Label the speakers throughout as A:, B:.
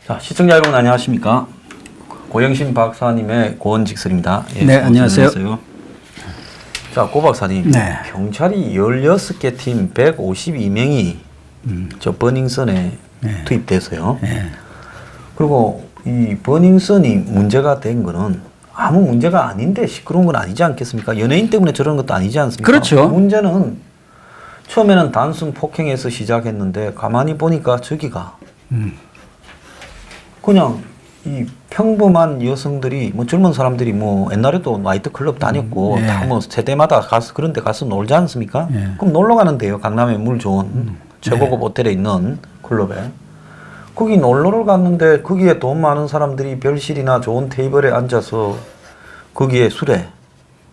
A: 자, 시청자 여러분 안녕하십니까? 고영신 박사님의 고언직설입니다. 예,
B: 네, 안녕하세요.
A: 자, 고 박사님.
B: 네.
A: 경찰이 16개 팀 152명이 저 버닝썬에 투입돼서요.
B: 네.
A: 그리고 이 버닝썬이 문제가 된 거는 아무 문제가 아닌데 시끄러운 건 아니지 않겠습니까? 연예인 때문에 저런 것도 아니지 않습니까?
B: 그렇죠.
A: 문제는 처음에는 단순 폭행에서 시작했는데 가만히 보니까 저기가 그냥 이 평범한 여성들이 뭐 젊은 사람들이 뭐 옛날에도 나이트 클럽 다녔고 다 뭐 세대마다 가서 그런 데 가서 놀지 않습니까? 그럼 놀러 가는데요. 강남에 물 좋은 최고급 호텔에 있는 클럽에. 거기 놀러를 갔는데 거기에 돈 많은 사람들이 별실이나 좋은 테이블에 앉아서 거기에 술에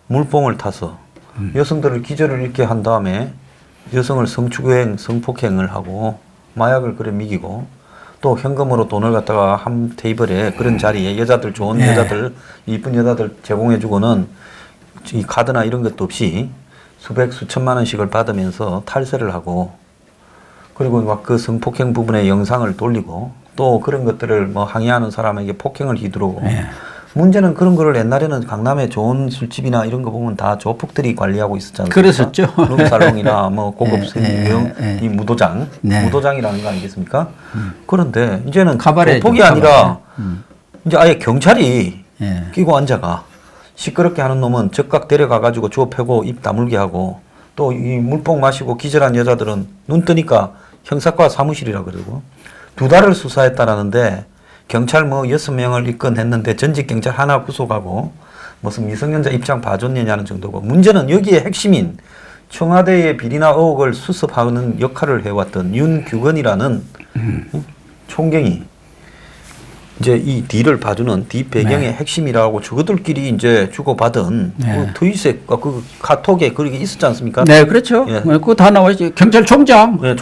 A: 물뽕을 타서 여성들을 기절을 잃게 한 다음에 여성을 성추행, 성폭행을 하고 마약을 그래 미기고 또 현금으로 돈을 갖다가 한 테이블에 그런 자리에 여자들 좋은 여자들 이쁜 여자들 제공해주고는 이 카드나 이런 것도 없이 수백 수천만 원씩을 받으면서 탈세를 하고 그리고 막 그 성폭행 부분의 영상을 돌리고 또 그런 것들을 뭐 항의하는 사람에게 폭행을 휘두르고 문제는 그런 거를 옛날에는 강남에 좋은 술집이나 이런 거 보면 다 조폭들이 관리하고 있었지 않습니까?
B: 그랬었죠.
A: 룸살롱이나 뭐 고급 생명 이 무도장, 무도장이라는 거 아니겠습니까? 그런데 이제는 조폭이 아니라 이제 아예 경찰이 끼고 앉아가 시끄럽게 하는 놈은 즉각 데려가 가지고 주워 패고 입 다물게 하고 또 이 물뽕 마시고 기절한 여자들은 눈 뜨니까 형사과 사무실이라 그러고 2달을 수사했다라는데 경찰 뭐 6명을 입건했는데 전직 경찰 하나 구속하고 무슨 미성년자 입장 봐줬느냐는 정도고 문제는 여기에 핵심인 청와대의 비리나 의혹을 수습하는 역할을 해왔던 윤규건이라는 총경이 이제 이 뒤를 봐주는 뒤 배경의 핵심이라고 저들끼리 이제 주고받은 그 트윗에 그 카톡에 그렇게 있었지 않습니까?
B: 네, 그렇죠. 그거 다 나와있죠. 경찰총장.
A: 네,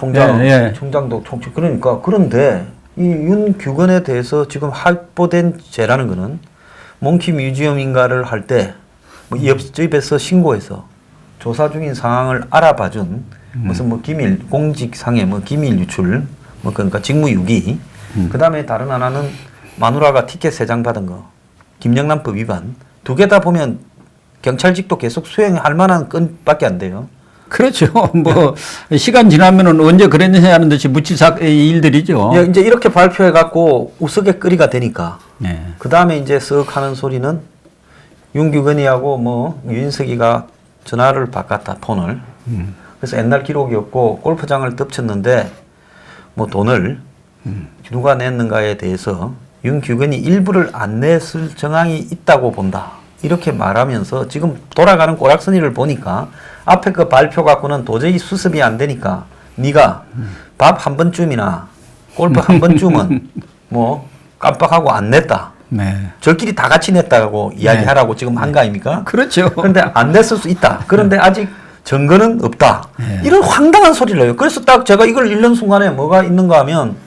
A: 총장도 총장. 그러니까 그런데 이 윤규건에 대해서 지금 확보된 죄라는 거는 몽키 뮤지엄인가를 할 때 뭐 옆집에서 신고해서 조사 중인 상황을 알아봐준 무슨 뭐 기밀 공직상의 뭐 기밀 유출 뭐 그러니까 직무유기 그 다음에 다른 하나는 마누라가 티켓 3장 받은 거 김영란법 위반 2개 다 보면 경찰직도 계속 수행할 만한 건밖에 안 돼요.
B: 그렇죠. 뭐 시간 지나면은 언제 그랬느냐 하는 듯이 묻힐 일들이죠.
A: 예, 이제 이렇게 발표해 갖고 우스갯거리가 되니까 그 다음에 이제 쓱 하는 소리는 윤규건이하고 뭐 윤석이가 전화를 바꿨다 폰을. 그래서 옛날 기록이 없고 골프장을 덮쳤는데 뭐 돈을 누가 냈는가에 대해서 윤규건이 일부를 안 냈을 정황이 있다고 본다. 이렇게 말하면서 지금 돌아가는 꼬락서니를 보니까 앞에 그 발표 갖고는 도저히 수습이 안 되니까 네가 밥 한 번쯤이나 골프 한 번쯤은 뭐 깜빡하고 안 냈다. 저끼리 다 같이 냈다고 이야기하라고 지금 한 거 아닙니까?
B: 그렇죠.
A: 그런데 안 냈을 수 있다. 그런데 아직 증거는 없다. 이런 황당한 소리를 해요. 그래서 딱 제가 이걸 읽는 순간에 뭐가 있는가 하면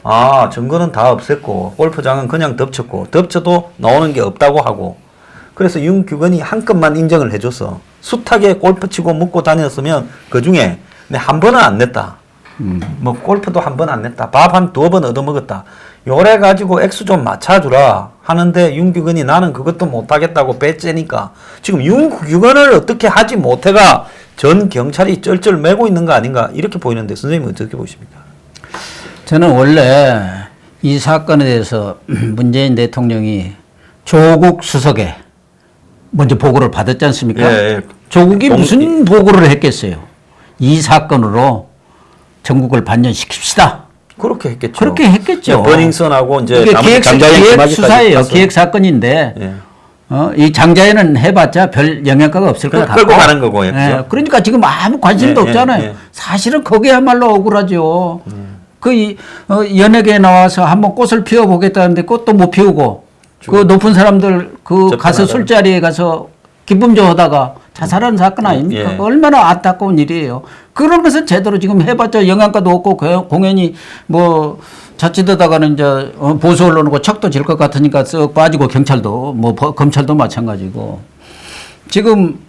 A: 아, 증거는 다 없앴고 골프장은 그냥 덮쳤고 덮쳐도 나오는 게 없다고 하고 그래서 윤규건이 한 건만 인정을 해줘서 숱하게 골프 치고 묵고 다녔으면 그 중에 한 번은 안 냈다. 뭐 골프도 한 번 안 냈다. 밥 한 2번 얻어먹었다. 요래 가지고 액수 좀 맞춰주라 하는데 윤규건이 나는 그것도 못하겠다고 배째니까 지금 윤규건을 어떻게 하지 못해가 전 경찰이 쩔쩔 매고 있는 거 아닌가 이렇게 보이는데 선생님은 어떻게 보십니까?
B: 저는 원래 이 사건에 대해서 문재인 대통령이 조국 수석에 먼저 보고를 받았지 않습니까? 조국이 무슨 보고를 했겠어요? 이 사건으로 전국을 반전시킵시다.
A: 그렇게 했겠죠.
B: 그렇게 했겠죠.
A: 버닝썬하고 이제
B: 기획 수사예요. 기획 사건인데 이 장자연은 해봤자 별 영향가가 없을 것 같고
A: 끌고 가는 거고.
B: 그러니까 지금 아무 관심도 없잖아요. 사실은 거기야말로 억울하죠. 그 연예계에 나와서 한번 꽃을 피워보겠다는데 꽃도 못 피우고 그 높은 사람들 그 가서 술자리에 가서 기쁨 좋아하다가 자살하는 사건 아닙니까? 얼마나 안타까운 일이에요. 그런 것은 제대로 지금 해봤자 영향가도 없고 공연이 뭐 자칫하다가는 이제 보수 언론하고 척도 질 것 같으니까 썩 빠지고 경찰도 뭐 검찰도 마찬가지고 지금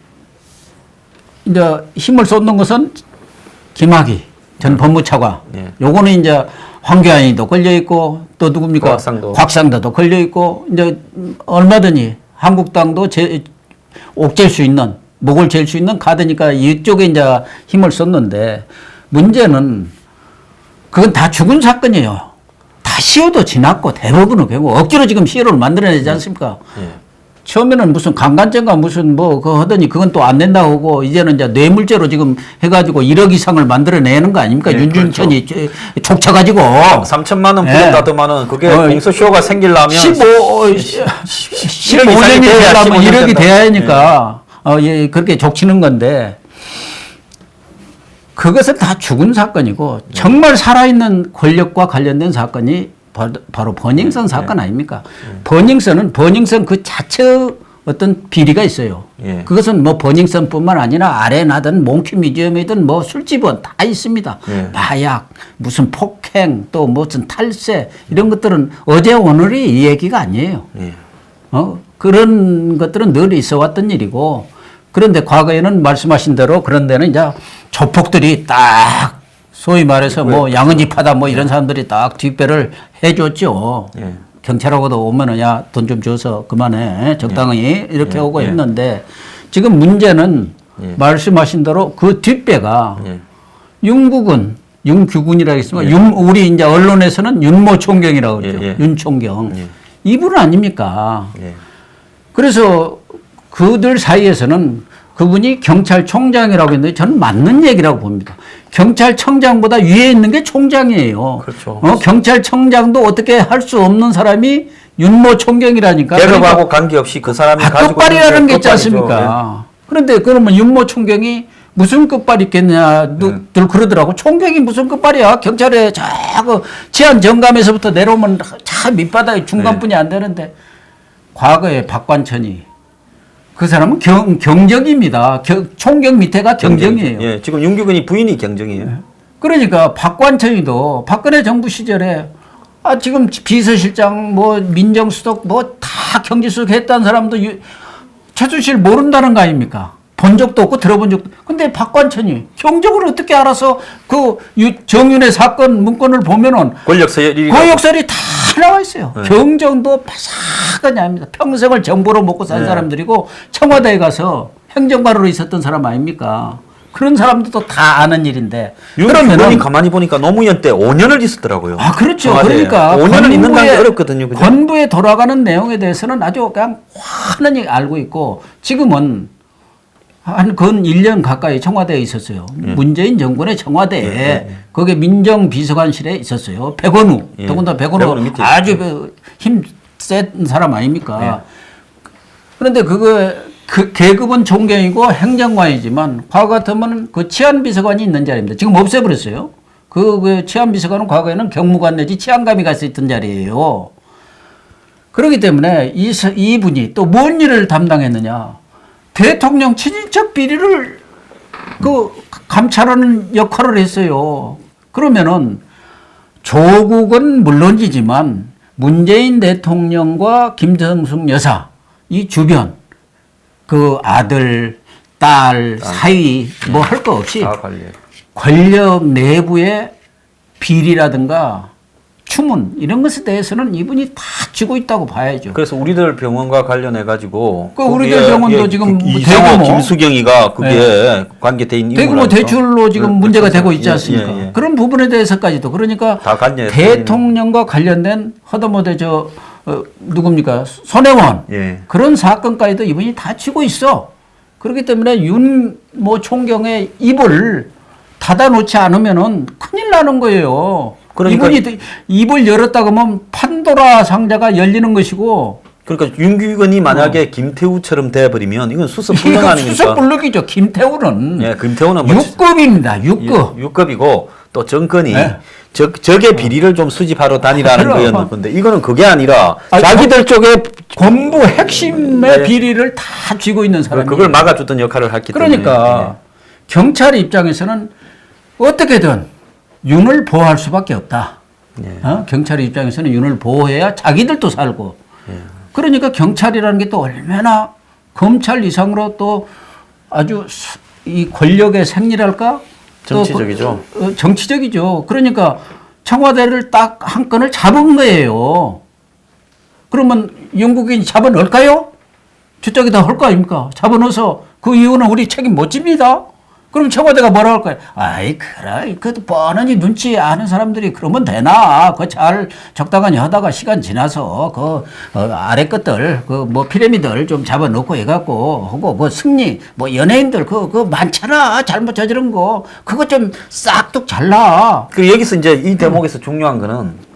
B: 이제 힘을 쏟는 것은 김학의 전 법무차관. 요거는 이제 황교안이도 걸려 있고 또 누굽니까? 곽상도도 걸려 있고 이제 얼마든지 한국당도 옥죄일 수 있는 목을 잴 수 있는 카드니까 이쪽에 이제 힘을 썼는데 문제는 그건 다 죽은 사건이에요. 다 시효도 지났고 대부분은 결국 억지로 지금 시효를 만들어내지 않습니까? 처음에는 무슨 강간죄인가 무슨 뭐 그거 하더니 그건 또 안 된다고 하고 이제는 이제 뇌물죄로 지금 해가지고 1억 이상을 만들어내는 거 아닙니까? 윤준천이 그렇죠. 촉쳐가지고
A: 3천만 원 부른다더만은 그게 공소시효가 생기려면
B: 15년이 되려면 1억이 돼야 하니까 예, 그렇게 족치는 건데 그것은 다 죽은 사건이고 정말 살아있는 권력과 관련된 사건이 바로 버닝썬 사건 아닙니까? 버닝썬 그 자체 어떤 비리가 있어요. 그것은 뭐 버닝썬뿐만 아니라 아레나든 몽키 뮤지엄이든 뭐 술집은 다 있습니다. 마약, 무슨 폭행, 또 무슨 탈세 이런 것들은 어제 오늘이 이 얘기가 아니에요. 그런 것들은 늘 있어 왔던 일이고 그런데 과거에는 말씀하신 대로 그런 데는 이제 조폭들이 딱 소위 말해서 뭐 양은집하다 뭐 이런 사람들이 딱 뒷배를 해줬죠. 경찰하고도 오면은 야 돈 좀 줘서 그만해 적당히 이렇게 오고 했는데 지금 문제는 말씀하신 대로 그 뒷배가 윤규군이라고 했습니다. 우리 이제 언론에서는 윤모 총경이라고 그러죠. 윤 총경. 이분 아닙니까? 그래서 그들 사이에서는 그분이 경찰총장이라고 했는데 저는 맞는 얘기라고 봅니다. 경찰청장보다 위에 있는 게 총장이에요.
A: 그렇죠.
B: 경찰청장도 어떻게 할 수 없는 사람이 윤모 총경이라니까.
A: 계급하고
B: 그러니까
A: 관계없이 그 사람이 가지고
B: 끝발이라는 게 있지 않습니까? 그런데 그러면 윤모 총경이 무슨 끝발이 있겠냐들 그러더라고. 총경이 무슨 끝발이야. 경찰에 자꾸 치안 정감에서부터 내려오면 참 밑바닥에 중간뿐이 안 되는데 과거에 박관천이 그 사람은 경정입니다. 총경 밑에가 경정이에요.
A: 지금 윤규근이 부인이 경정이에요.
B: 그러니까 박관천이도 박근혜 정부 시절에 지금 비서실장 뭐 민정수석 뭐 다 경제수석 했다는 사람도 최순실 모른다는 거 아닙니까? 본 적도 없고 들어본 적도. 근데 박관천이 경적을 어떻게 알아서 그 정윤의 사건 문건을 보면은
A: 권력설이
B: 다 나와 있어요. 경정도 바삭하게 합니다. 평생을 정보로 먹고 산 사람들이고 청와대에 가서 행정관으로 있었던 사람 아닙니까? 그런 사람들도 다 아는 일인데.
A: 그러면은 가만히 보니까 노무현 때 5년을 있었더라고요.
B: 그렇죠.
A: 청와대에.
B: 그러니까
A: 5년을 있는 게 어렵거든요. 그죠?
B: 건부에 돌아가는 내용에 대해서는 아주 그냥 환하게 알고 있고 지금은 근 1년 가까이 청와대에 있었어요. 문재인 정권의 청와대에 거기에 민정비서관실에 있었어요. 백원우. 더군다나 백원우 아주 힘센 사람 아닙니까? 그런데 그 계급은 총경이고 행정관이지만 과거 같으면 그 치안비서관이 있는 자리입니다. 지금 없애버렸어요. 그 치안비서관은 과거에는 경무관 내지 치안감이 갈 수 있던 자리예요. 그렇기 때문에 이분이 또 뭔 일을 담당했느냐? 대통령 친인척 비리를 감찰하는 역할을 했어요. 그러면은 조국은 물론이지만 문재인 대통령과 김정숙 여사 이 주변 그 아들, 딸, 사위 뭐 할 거 없이 권력 내부의 비리라든가 추문 이런 것에 대해서는 이분이 다 쥐고 있다고 봐야죠.
A: 그래서 우리들 병원과 관련해 가지고
B: 우리들 병원도 지금
A: 대규모 김수경이가 그게 관계돼 있는
B: 대규모 대출로 지금 문제가 되고 있지 않습니까? 그런 부분에 대해서까지도 그러니까 대통령과 관련된 허더머대 누굽니까 손혜원 그런 사건까지도 이분이 다 쥐고 있어. 그렇기 때문에 윤모 총경의 입을 닫아놓지 않으면은 큰일 나는 거예요. 그러니까 이분이 입을 열었다고 하면 판도라 상자가 열리는 것이고.
A: 그러니까 윤규근이 만약에 김태우처럼 돼버리면 이건 수습불능 아닙니까?
B: 수습불능이죠. 김태우는.
A: 김태우는
B: 6급입니다. 6급.
A: 6급이고 또 정권이 적의 비리를 좀 수집하러 다니라는 거였는데 이거는 그게 아니라 자기들 쪽에
B: 건부 핵심의 비리를 다 쥐고 있는 사람이
A: 그걸 막아주던 역할을 했기 때문에.
B: 그러니까 경찰 입장에서는 어떻게든 윤을 보호할 수밖에 없다. 경찰 입장에서는 윤을 보호해야 자기들도 살고. 그러니까 경찰이라는 게 또 얼마나 검찰 이상으로 또 아주 이 권력의 생리랄까?
A: 정치적이죠.
B: 정치적이죠. 그러니까 청와대를 딱 한 건을 잡은 거예요. 그러면 영국인이 잡아넣을까요? 저쪽에다 할 거 아닙니까? 잡아넣어서 그 이유는 우리 책임 못 집니다. 그럼 청와대가 뭐라 할까요? 아이, 그래. 그래도 뻔하니 눈치 아는 사람들이 그러면 되나. 그 잘 적당하니 하다가 시간 지나서 아래 것들, 피라미들 좀 잡아놓고 해갖고 하고 승리, 연예인들 많잖아. 잘못 저지른 거. 그거 좀 싹둑 잘라.
A: 그 여기서 이제 이 대목에서 중요한 거는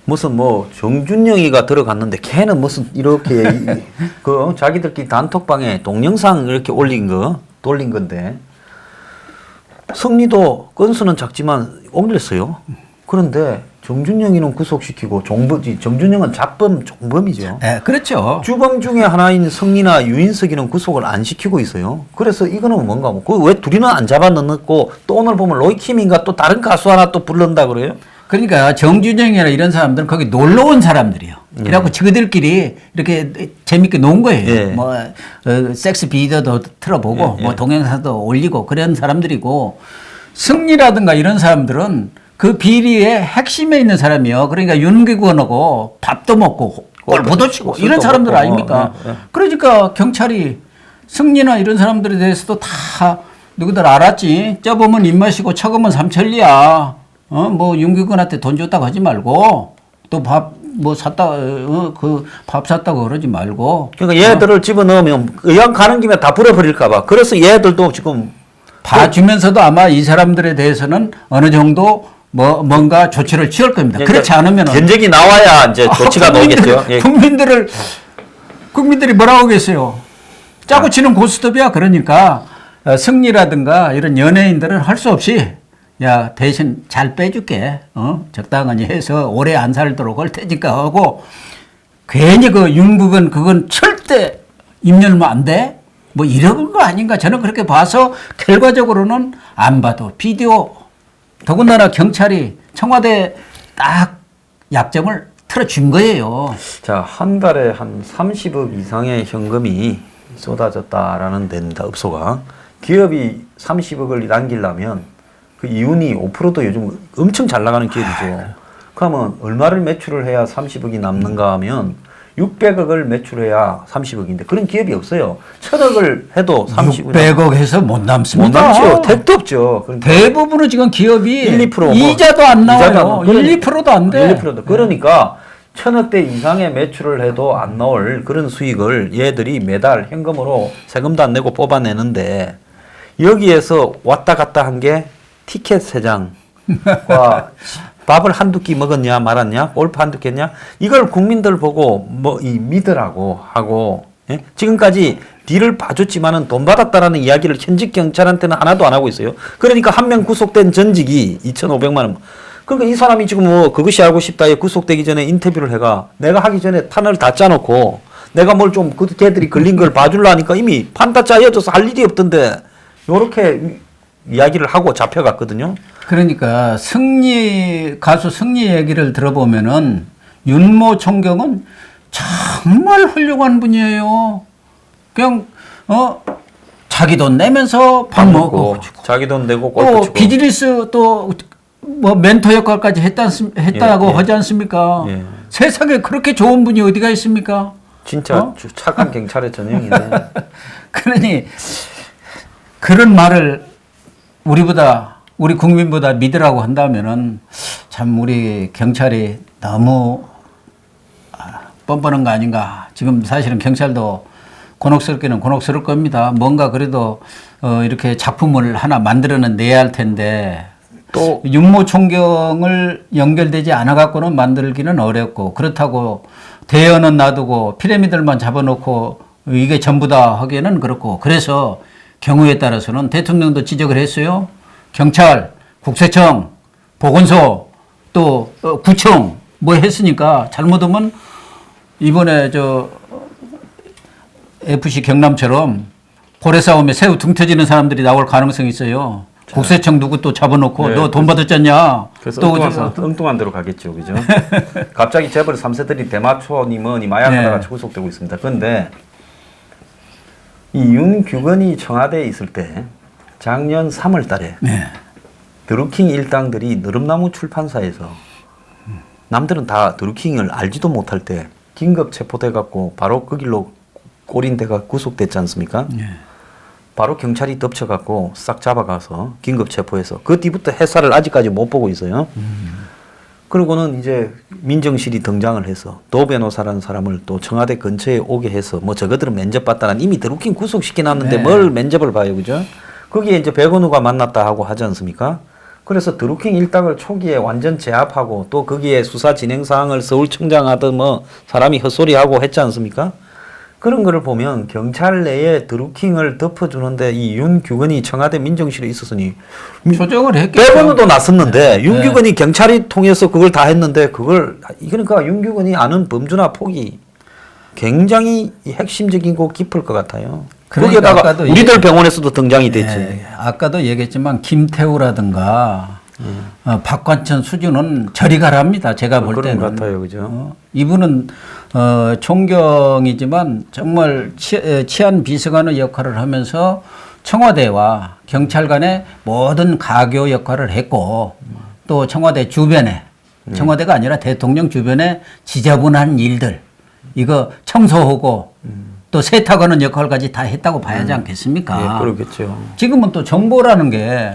A: 무슨 정준영이가 들어갔는데 걔는 무슨 이렇게 자기들끼리 단톡방에 동영상 이렇게 돌린 건데 승리도 건수는 작지만 올렸어요. 그런데 정준영이는 구속시키고 정준영은 잡범 종범이죠.
B: 네, 그렇죠.
A: 주범 중에 하나인 승리나 유인석이는 구속을 안 시키고 있어요. 그래서 이거는 뭔가 왜 둘이는 안 잡아넣고 또 오늘 보면 로이킴인가 또 다른 가수 하나 또 부른다 그래요?
B: 그러니까 정준영이나 이런 사람들은 거기 놀러 온 사람들이요. 그래갖고 지그들끼리 이렇게 재밌게 논 거예요. 섹스 비디오도 틀어보고, 동영상도 올리고 그런 사람들이고, 승리라든가 이런 사람들은 그 비리의 핵심에 있는 사람이요. 그러니까 윤기권하고 밥도 먹고 골프도 치고 이런 사람들 아닙니까? 그러니까 경찰이 승리나 이런 사람들에 대해서도 다 누구들 알았지. 쪄보면 입맛이고 처금은 삼천리야. 윤기근한테 돈 줬다고 하지 말고, 또 밥 샀다고 그러지 말고.
A: 그러니까 얘들을 집어넣으면 의왕 가는 김에 다 불어버릴까봐. 그래서 얘들도 지금.
B: 봐주면서도 아마 이 사람들에 대해서는 어느 정도 뭔가 조치를 취할 겁니다.
A: 그러니까
B: 그렇지 않으면.
A: 견적이 나와야 이제 조치가 나오겠죠. 예.
B: 국민들이 뭐라고 하겠어요? 짜고 치는 고스톱이야. 그러니까 승리라든가 이런 연예인들은 할 수 없이 야, 대신 잘 빼줄게. 적당하니 해서 오래 안 살도록 할 테니까 하고, 괜히 윤국은 그건 절대 입 열면 안 돼? 이런 거 아닌가? 저는 그렇게 봐서 결과적으로는 안 봐도 비디오, 더군다나 경찰이 청와대 딱 약점을 틀어준 거예요.
A: 자, 한 달에 한 30억 이상의 현금이 쏟아졌다라는 데입니다. 읍소가. 기업이 30억을 남기려면 그 이윤이 5%도 요즘 엄청 잘 나가는 기업이죠. 그러면 얼마를 매출을 해야 30억이 남는가 하면 600억을 매출해야 30억인데 그런 기업이 없어요. 1000억을 해도
B: 600억 해서 못 남습니다.
A: 못 남죠. 택도 없죠.
B: 그러니까 대부분은 지금 기업이
A: 1, 2%
B: 이자도 안 나와요. 1, 2%도 안 돼.
A: 1, 2%도. 그러니까 1000억대 이상의 매출을 해도 안 나올 그런 수익을 얘들이 매달 현금으로 세금도 안 내고 뽑아내는데 여기에서 왔다 갔다 한 게 티켓 3장과 밥을 한두 끼 먹었냐 말았냐 골프 한두 개 했냐 이걸 국민들 보고 믿으라고 하고 지금까지 뒤를 봐줬지만은 돈 받았다라는 이야기를 현직 경찰한테는 하나도 안 하고 있어요. 그러니까 한 명 구속된 전직이 2,500만 원. 그러니까 이 사람이 지금 그것이 알고 싶다에 구속되기 전에 인터뷰를 해가 내가 하기 전에 탄을 다 짜놓고 내가 뭘 좀 걔들이 걸린 걸 봐주려니까 이미 판 다 짜여져서 할 일이 없던데 요렇게 이야기를 하고 잡혀갔거든요.
B: 그러니까 가수 승리 얘기를 들어보면은 윤모 총경은 정말 훌륭한 분이에요. 그냥 자기 돈 내면서 밥 먹고
A: 자기 돈 내고 골프
B: 또
A: 치고
B: 비즈니스 또 멘토 역할까지 했다고 하지 않습니까?
A: 예.
B: 세상에 그렇게 좋은 분이 어디가 있습니까?
A: 진짜 착한 경찰의 전형이네.
B: 그러니 그런 말을 우리 국민보다 믿으라고 한다면은 참 우리 경찰이 너무 뻔뻔한 거 아닌가. 지금 사실은 경찰도 곤혹스럽기는 곤혹스러울 겁니다. 뭔가 그래도 이렇게 작품을 하나 만들어는 내야 할 텐데 또 윤모 총경을 연결되지 않아 갖고는 만들기는 어렵고 그렇다고 대여는 놔두고 피라미드만 잡아놓고 이게 전부다 하기에는 그렇고 그래서 경우에 따라서는 대통령도 지적을 했어요. 경찰, 국세청, 보건소, 또 구청 했으니까 잘못하면 이번에 FC 경남처럼 고래 싸움에 새우 등 터지는 사람들이 나올 가능성이 있어요. 국세청 누구 또 잡아놓고 너 돈 받았잖냐.
A: 그래서 엉뚱한 데로 가겠죠, 그죠? 갑자기 재벌 3세들이 대마초니 뭐니 마약하다가 구속되고 있습니다. 그런데 이 윤규건이 청와대에 있을 때 작년 3월 달에 드루킹 일당들이 느릅나무 출판사에서 남들은 다 드루킹을 알지도 못할 때 긴급 체포돼 갖고 바로 그 길로 꼬린데가 구속됐지 않습니까?
B: 예.
A: 바로 경찰이 덮쳐 갖고 싹 잡아가서 긴급 체포해서 그 뒤부터 해사를 아직까지 못 보고 있어요. 그리고는 이제 민정실이 등장을 해서 도 변호사라는 사람을 또 청와대 근처에 오게 해서 뭐 저거들은 면접받다는 이미 드루킹 구속시켜 놨는데
B: 네.
A: 뭘 면접을 봐요, 그죠? 거기에 이제 백원우가 만났다 하고 하지 않습니까? 그래서 드루킹 일당을 초기에 완전 제압하고 또 거기에 수사 진행 사항을 서울청장 하던 뭐 사람이 헛소리하고 했지 않습니까? 그런 거를 보면 경찰 내에 드루킹을 덮어주는데 이 윤규근이 청와대 민정실에 있었으니
B: 조정을 했겠죠.
A: 백원우도 났었는데
B: 네.
A: 윤규근이 경찰이 통해서 그걸 다 했는데 그걸 그러니까 윤규근이 아는 범주나 폭이 굉장히 핵심적이고 깊을 것 같아요.
B: 그러니까
A: 거기에다가
B: 아까도
A: 우리들 병원에서도 등장이 됐지.
B: 예, 아까도 얘기했지만 김태우라든가 박관천 수준은 저리 가랍니다. 제가 볼
A: 그런
B: 때는.
A: 것 같아요, 그죠?
B: 이분은 총경이지만 정말 치안 비서관의 역할을 하면서 청와대와 경찰 간의 모든 가교 역할을 했고 또 청와대 주변에 청와대가 아니라 대통령 주변에 지저분한 일들 이거 청소하고 또 세탁하는 역할까지 다 했다고 봐야지 않겠습니까?
A: 예, 그러겠죠.
B: 지금은 또 정보라는 게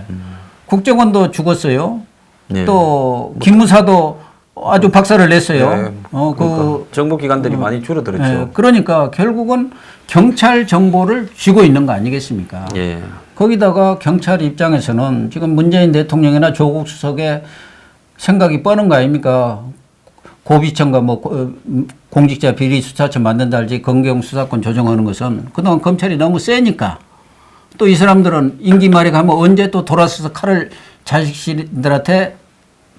B: 국정원도 죽었어요.
A: 네.
B: 또 기무사도 아주 박살을 냈어요.
A: 네, 그러니까 정보기관들이 많이 줄어들었죠.
B: 예, 그러니까 결국은 경찰 정보를 쥐고 있는 거 아니겠습니까?
A: 예.
B: 거기다가 경찰 입장에서는 지금 문재인 대통령이나 조국 수석의 생각이 뻔한 거 아닙니까? 고비청과 뭐 공직자 비리 수사처 만든다 할지 검경 수사권 조정하는 것은 그동안 검찰이 너무 세니까 또 이 사람들은 임기 말에 가면 언제 또 돌아서서 칼을 자식들한테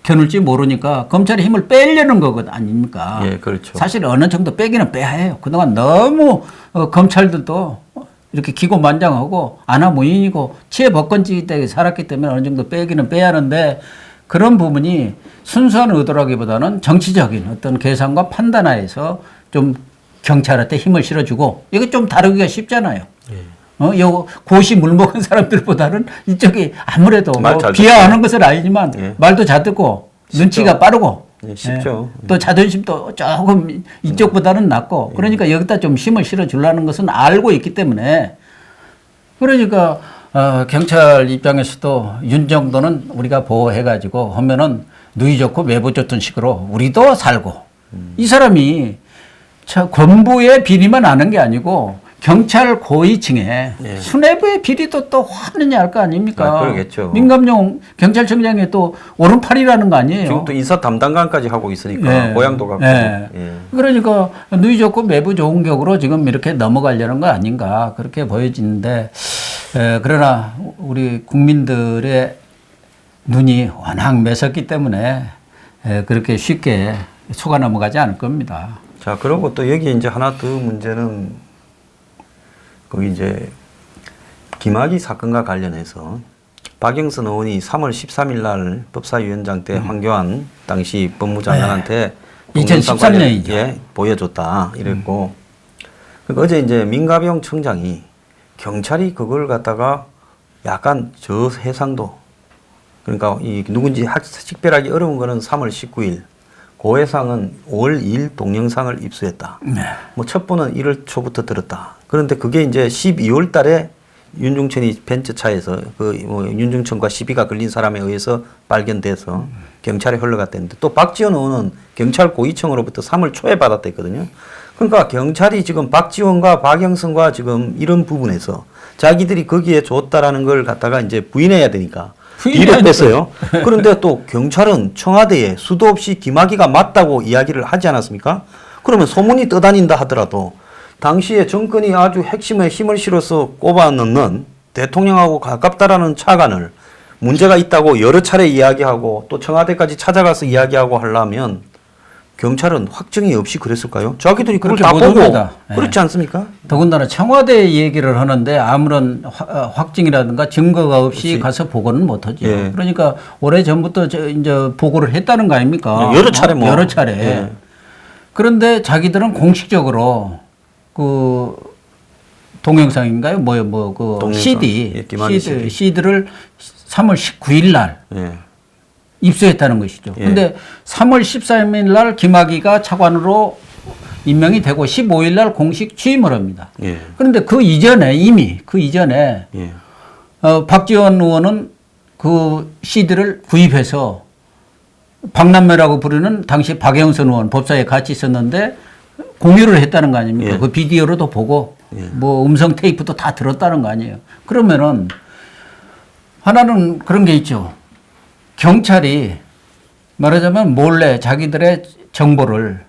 B: 겨눌지 모르니까 검찰의 힘을 빼려는 거거든 아닙니까?
A: 예, 그렇죠.
B: 사실 어느 정도 빼기는 빼야 해요. 그동안 너무 검찰들도 이렇게 기고만장하고 안하무인이고 치해법권지대에 살았기 때문에 어느 정도 빼기는 빼야 하는데 그런 부분이 순수한 의도라기보다는 정치적인 어떤 계산과 판단하에서 좀 경찰한테 힘을 실어주고 이거 좀 다루기가 쉽잖아요. 요 고시 물 먹은 사람들보다는 이쪽이 아무래도 뭐 비하하는 것은 아니지만
A: 예.
B: 말도 잘 듣고
A: 쉽죠.
B: 눈치가 빠르고
A: 예, 쉽죠.
B: 또 자존심도 조금 이쪽보다는 낮고 그러니까 여기다 좀 힘을 실어주려는 것은 알고 있기 때문에 그러니까 경찰 입장에서도 윤 정도는 우리가 보호해가지고 하면은 누이 좋고 매부 좋던 식으로 우리도 살고 이 사람이 권부의 비리만 아는 게 아니고 경찰 고위층에
A: 예.
B: 수뇌부의 비리도 또 하느냐 할 거 아닙니까?
A: 그러겠죠.
B: 민감용 경찰청장의 또 오른팔이라는 거 아니에요?
A: 지금 또 인사 담당관까지 하고 있으니까
B: 예.
A: 고향도 갖고.
B: 예.
A: 예.
B: 그러니까 누이 좋고 매부 좋은 격으로 지금 이렇게 넘어가려는 거 아닌가 그렇게 보여지는데 그러나 우리 국민들의 눈이 워낙 매섭기 때문에 그렇게 쉽게 속아 넘어가지 않을 겁니다.
A: 자, 그리고 또 여기 이제 하나 더 문제는 거기 이제 김학의 사건과 관련해서 박영선 의원이 3월 13일 날 법사위원장 때 황교안 당시 법무장관한테
B: 2013년이죠.
A: 예, 보여줬다 이랬고 그러니까 어제 이제 민가병 청장이 경찰이 그걸 갖다가 약간 저 해상도 그러니까 이 누군지 식별하기 어려운 거는 3월 19일 고해상은 5월 2일 동영상을 입수했다.
B: 네.
A: 뭐 첩보는 1월 초부터 들었다. 그런데 그게 이제 12월 달에 윤중천이 벤츠차에서 그 뭐 윤중천과 시비가 걸린 사람에 의해서 발견돼서 경찰에 흘러갔다는데 또 박지원 의원은 경찰 고위층으로부터 3월 초에 받았다 했거든요. 그러니까 경찰이 지금 박지원과 박영선과 지금 이런 부분에서 자기들이 거기에 줬다라는 걸 갖다가 이제 부인해야 되니까 뒤로 뺐어요. 그런데 또 경찰은 청와대에 수도 없이 김학의가 맞다고 이야기를 하지 않았습니까? 그러면 소문이 떠다닌다 하더라도 당시에 정권이 아주 핵심에 힘을 실어서 꼽아 넣는 대통령하고 가깝다라는 차관을 문제가 있다고 여러 차례 이야기하고 또 청와대까지 찾아가서 이야기하고 하려면 경찰은 확정이 없이 그랬을까요? 자기들이 그걸 다 보고 그렇지 않습니까?
B: 더군다나 청와대 얘기를 하는데 아무런 확증이라든가 증거가 없이 가서 보고는 못하죠.
A: 예.
B: 그러니까 오래 전부터 이제 보고를 했다는 거 아닙니까?
A: 여러 차례 뭐.
B: 여러 차례.
A: 예.
B: 그런데 자기들은 공식적으로 그 동영상인가요? 그
A: 동영상.
B: CD,
A: 예, 김학의 CD.
B: CD를 3월 19일 날
A: 예.
B: 입수했다는 것이죠.
A: 예.
B: 근데 3월 13일 날 김학의가 차관으로 임명이 되고 15일 날 공식 취임을 합니다.
A: 예.
B: 그런데 그 이전에 이미 그 이전에
A: 예.
B: 박지원 의원은 그 CD를 구입해서 박남매라고 부르는 당시 박영선 의원 법사에 같이 있었는데 공유를 했다는 거 아닙니까?
A: 예.
B: 그 비디오로도 보고
A: 예.
B: 뭐 음성 테이프도 다 들었다는 거 아니에요. 그러면은 하나는 그런 게 있죠. 경찰이 말하자면 몰래 자기들의 정보를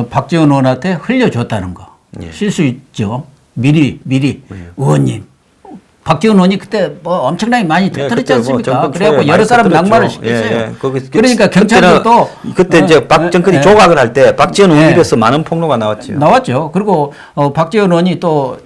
B: 박지원 의원한테 흘려줬다는 거.
A: 예.
B: 실수 있죠. 미리 의원님. 박지원 의원이 그때 뭐 엄청나게 많이 터뜨렸지 않습니까? 그래갖고 여러 사람 낙마를 시켰어요. 그러니까 경찰도
A: 그때 이제 박 정권이 조각을 할 때 박지원 의원에 대해서 많은 폭로가 나왔죠.
B: 나왔죠. 그리고 박지원 의원이 또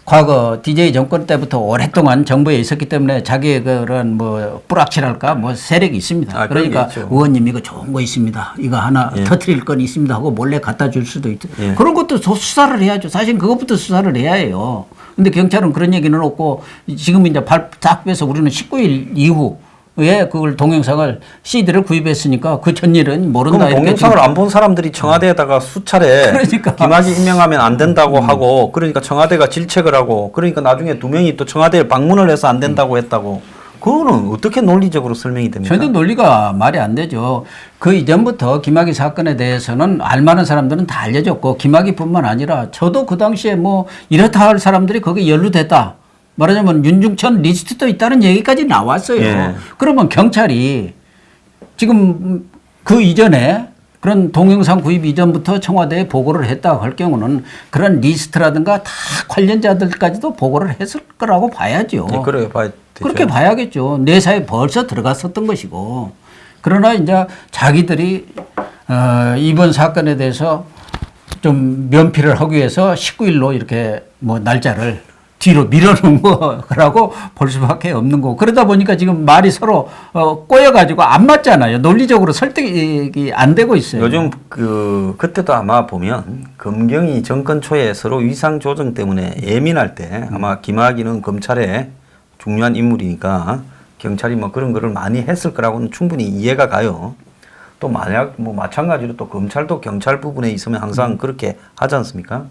B: 과거 DJ 정권 때부터 오랫동안 정부에 있었기 때문에 자기의 그런 뭐 뿌락치랄까 뭐 세력이 있습니다. 그러니까 의원님 이거 좋은 거 있습니다. 이거 하나 터뜨릴 건 있습니다 하고 몰래 갖다 줄 수도 있죠. 그런 것도 수사를 해야죠. 사실 그것부터 수사를 해야 해요. 근데 경찰은 그런 얘기는 없고 지금 이제 딱 빼서 우리는 19일 이후에 그걸 동영상을 CD를 구입했으니까 그 전일은 모른다.
A: 그럼 동영상을 안 본 사람들이 청와대에다가 수차례
B: 그러니까.
A: 김학의 임명하면 안 된다고 하고 그러니까 청와대가 질책을 하고 그러니까 나중에 두 명이 또 청와대에 방문을 해서 안 된다고 했다고 그거는 어떻게 논리적으로 설명이 됩니까?
B: 전혀 논리가 말이 안 되죠. 그 이전부터 김학의 사건에 대해서는 알만한 사람들은 다 알려졌고 김학의뿐만 아니라 저도 그 당시에 뭐 이렇다 할 사람들이 거기에 연루됐다. 말하자면 윤중천 리스트도 있다는 얘기까지 나왔어요.
A: 예.
B: 그러면 경찰이 지금 그 이전에 그런 동영상 구입 이전부터 청와대에 보고를 했다고 할 경우는 그런 리스트라든가 다 관련자들까지도 보고를 했을 거라고 봐야죠.
A: 네, 그래요. 봐야 되죠.
B: 그렇게 봐야겠죠. 내사에 벌써 들어갔었던 것이고. 그러나 이제 자기들이 이번 사건에 대해서 좀 면피를 하기 위해서 19일로 이렇게 뭐 날짜를 뒤로 밀어놓은 거라고 볼 수밖에 없는 거고. 그러다 보니까 지금 말이 서로 꼬여가지고 안 맞잖아요. 논리적으로 설득이 안 되고 있어요.
A: 요즘 그때도 아마 보면 검경이 정권 초에 서로 위상 조정 때문에 예민할 때 아마 김학의는 검찰에 중요한 인물이니까 경찰이 뭐 그런 거를 많이 했을 거라고는 충분히 이해가 가요. 또 만약 뭐 마찬가지로 또 검찰도 경찰 부분에 있으면 항상 그렇게 하지 않습니까?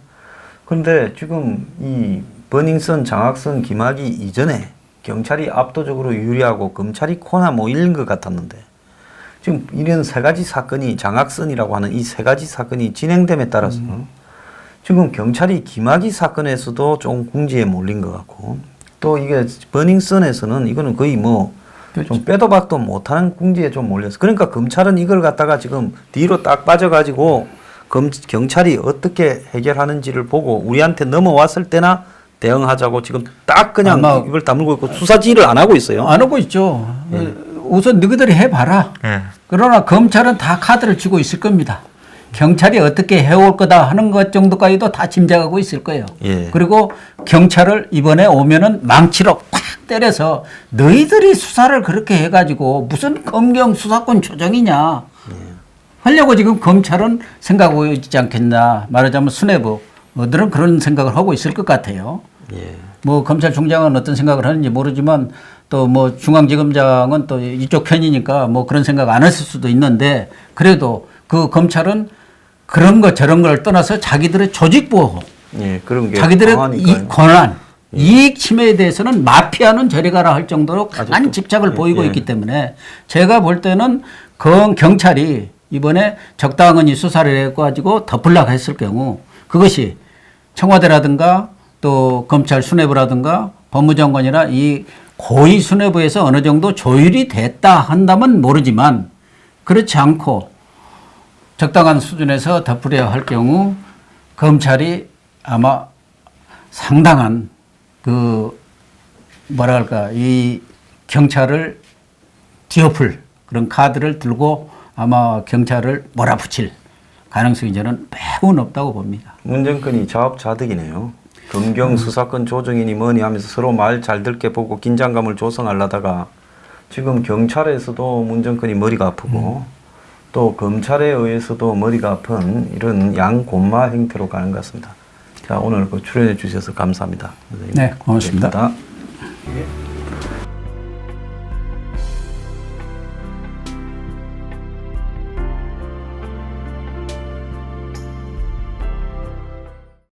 A: 그런데 지금 이 버닝썬, 장학선, 김학의 이전에 경찰이 압도적으로 유리하고 검찰이 코나 뭐 이런 것 같았는데 지금 이런 세 가지 사건이 장학선이라고 하는 이 세 가지 사건이 진행됨에 따라서 지금 경찰이 김학의 사건에서도 좀 궁지에 몰린 것 같고 또 이게 버닝썬에서는 이거는 거의 뭐 좀 빼도 박도 못하는 궁지에 좀 몰렸어. 그러니까 검찰은 이걸 갖다가 지금 뒤로 딱 빠져가지고 경찰이 어떻게 해결하는지를 보고 우리한테 넘어왔을 때나 대응하자고 지금 딱 그냥 이걸 다물고 있고 수사지휘를 안 하고 있어요.
B: 안 하고 있죠. 우선 너희들이 해봐라. 그러나 검찰은 다 카드를 쥐고 있을 겁니다. 경찰이 어떻게 해올 거다 하는 것 정도까지도 다 짐작하고 있을 거예요. 그리고 경찰을 이번에 오면은 망치로 팍 때려서 너희들이 수사를 그렇게 해가지고 무슨 검경 수사권 조정이냐 하려고 지금 검찰은 생각하고 있지 않겠나. 말하자면 수뇌부들은 그런 생각을 하고 있을 것 같아요. 뭐 검찰총장은 어떤 생각을 하는지 모르지만 또 뭐 중앙지검장은 또 이쪽 편이니까 뭐 그런 생각 안 했을 수도 있는데 그래도 그 검찰은 그런 거 저런 걸 떠나서 자기들의 조직 보호,
A: 그런 게
B: 자기들의 이 권한, 이익 침해에 대해서는 마피아는 저리 가라 할 정도로 강한 집착을 보이고 있기 때문에 제가 볼 때는 경찰이 이번에 적당히 수사를 해가지고 덮으려고 했을 경우 그것이 청와대라든가 또 검찰 수뇌부라든가 법무장관이나 이 고위 수뇌부에서 어느 정도 조율이 됐다 한다면 모르지만 그렇지 않고 적당한 수준에서 덮으려 할 경우 검찰이 아마 상당한 이 경찰을 뒤엎을 그런 카드를 들고 아마 경찰을 몰아붙일 가능성이 저는 매우 높다고 봅니다.
A: 문 정권이 자업자득이네요. 검경 수사권 조정이니 뭐니 하면서 서로 말 잘 듣게 보고 긴장감을 조성하려다가 지금 경찰에서도 문 정권이 머리가 아프고 또 검찰에 의해서도 머리가 아픈 이런 양곤마 행태로 가는 것 같습니다. 자, 오늘 출연해 주셔서 감사합니다. 선생님.
B: 네, 고맙습니다.
A: 네.